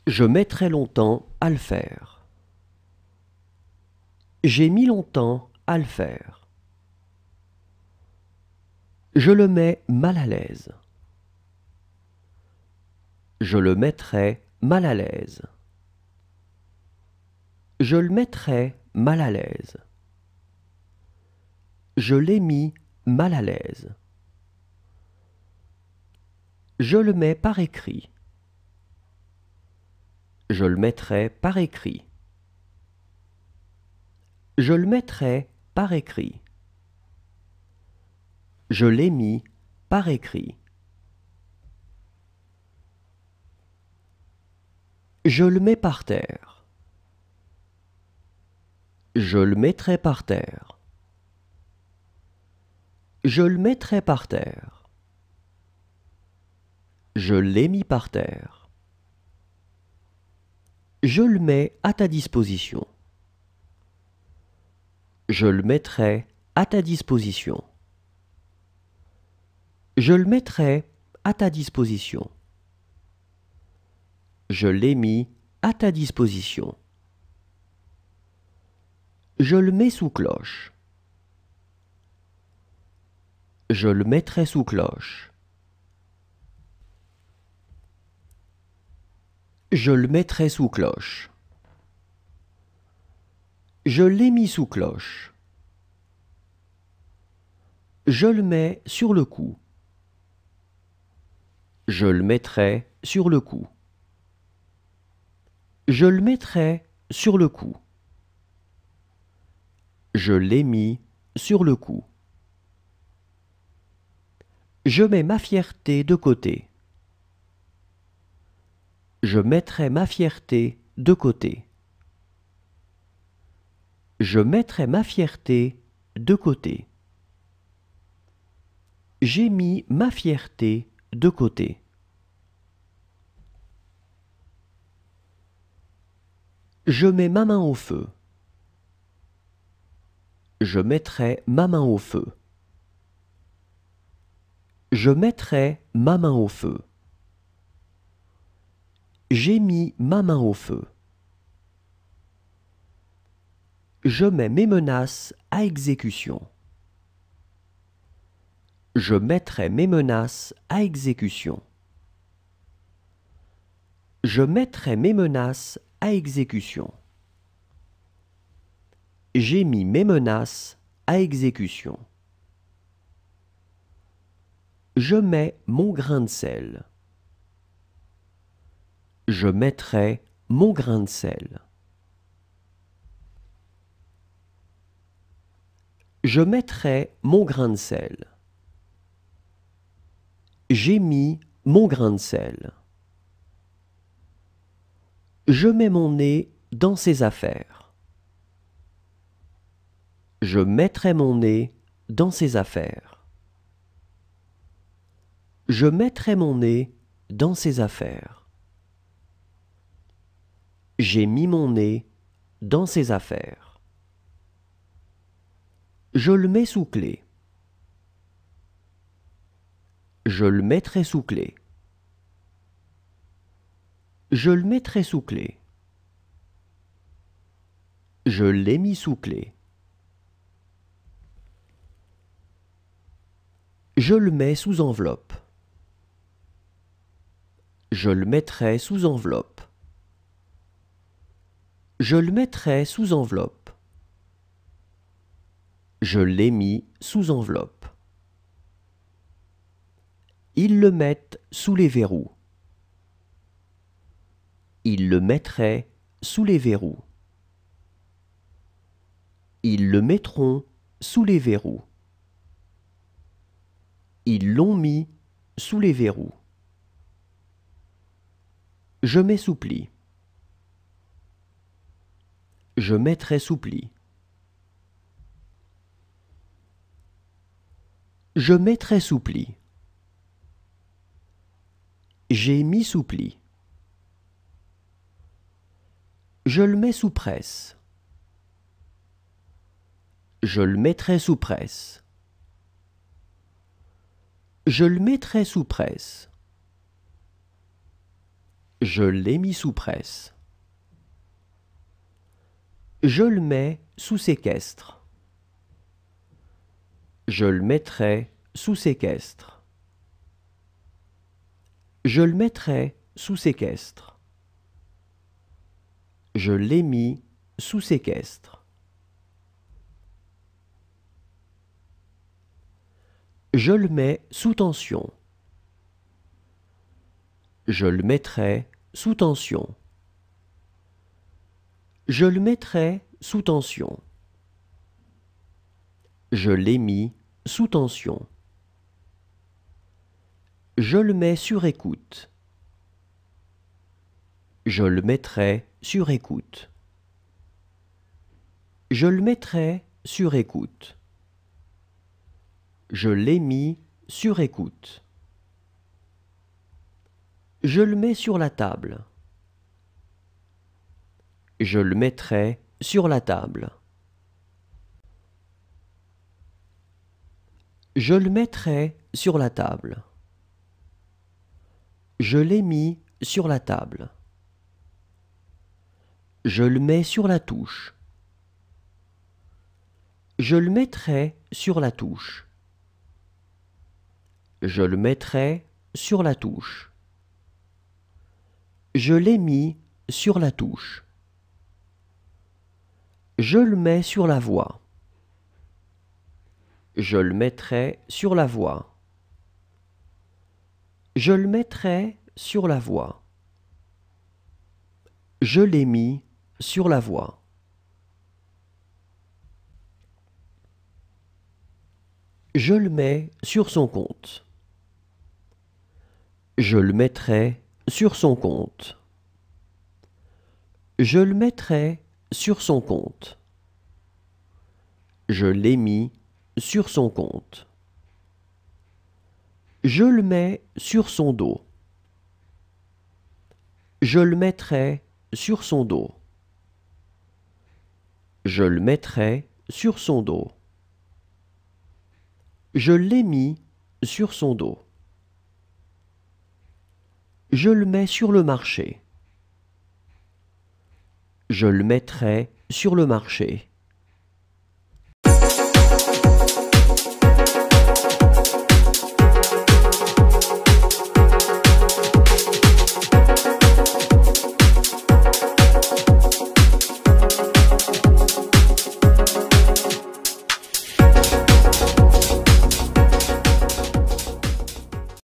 Je mettrai longtemps à le faire. J'ai mis longtemps à le faire. Je le mets mal à l'aise. Je le mettrai mal à l'aise. Je le mettrai mal à l'aise. Je l'ai mis mal à l'aise. Je le mets par écrit. Je le mettrai par écrit. Je le mettrai par écrit. Je l'ai mis par écrit. Je le mets par terre. Je le mettrai par terre. Je le mettrai par terre. Je l'ai mis par terre. Je le mets à ta disposition. Je le mettrai à ta disposition. Je le mettrai à ta disposition. Je l'ai mis à ta disposition. Je le mets sous cloche. Je le mettrai sous cloche. Je le mettrai sous cloche. Je l'ai mis sous cloche. Je le mets sur le cou. Je le mettrai sur le cou. Je le mettrai sur le cou. Je l'ai mis sur le cou. Je mets ma fierté de côté. Je mettrai ma fierté de côté. Je mettrai ma fierté de côté. J'ai mis ma fierté de côté. Je mets ma main au feu. Je mettrai ma main au feu. Je mettrai ma main au feu. J'ai mis ma main au feu. Je mets mes menaces à exécution. Je mettrai mes menaces à exécution. Je mettrai mes menaces à exécution. J'ai mis mes menaces à exécution. Je mets mon grain de sel. Je mettrai mon grain de sel. Je mettrai mon grain de sel. J'ai mis mon grain de sel. Je mets mon nez dans ses affaires. Je mettrai mon nez dans ses affaires. Je mettrai mon nez dans ses affaires. J'ai mis mon nez dans ses affaires. Je le mets sous clé. Je le mettrai sous clé. Je le mettrai sous clé. Je l'ai mis sous clé. Je le mets sous enveloppe. Je le mettrai sous enveloppe. Je le mettrai sous enveloppe. Je l'ai mis sous enveloppe. Ils le mettent sous les verrous. Ils le mettraient sous les verrous. Ils le mettront sous les verrous. Ils l'ont mis sous les verrous. Je m'assouplis. Je mettrai soupli. Je mettrai soupli. J'ai mis soupli. Je le mets sous presse. Je le mettrai sous presse. Je le mettrai sous presse. Je l'ai mis sous presse. Je le mets sous séquestre. Je le mettrai sous séquestre. Je le mettrai sous séquestre. Je l'ai mis sous séquestre. Je le mets sous tension. Je le mettrai sous tension. Je le mettrai sous tension. Je l'ai mis sous tension. Je le mets sur écoute. Je le mettrai sur écoute. Je le mettrai sur écoute. Je l'ai mis sur écoute. Je le mets sur la table. Je le mettrai sur la table. Je le mettrai sur la table. Je l'ai mis sur la table. Je le mets sur la touche. Je le mettrai sur la touche. Je le mettrai sur la touche. Je l'ai mis sur la touche. Je le mets sur la voie. Je le mettrai sur la voie. Je le mettrai sur la voie. Je l'ai mis sur la voie. Je le mets sur son compte. Je le mettrai sur son compte. Je le mettrai sur son compte. Je l'ai mis sur son compte. Je le mets sur son dos. Je le mettrai sur son dos. Je le mettrai sur son dos. Je l'ai mis sur son dos. Je le mets sur le marché. Je le mettrai sur le marché.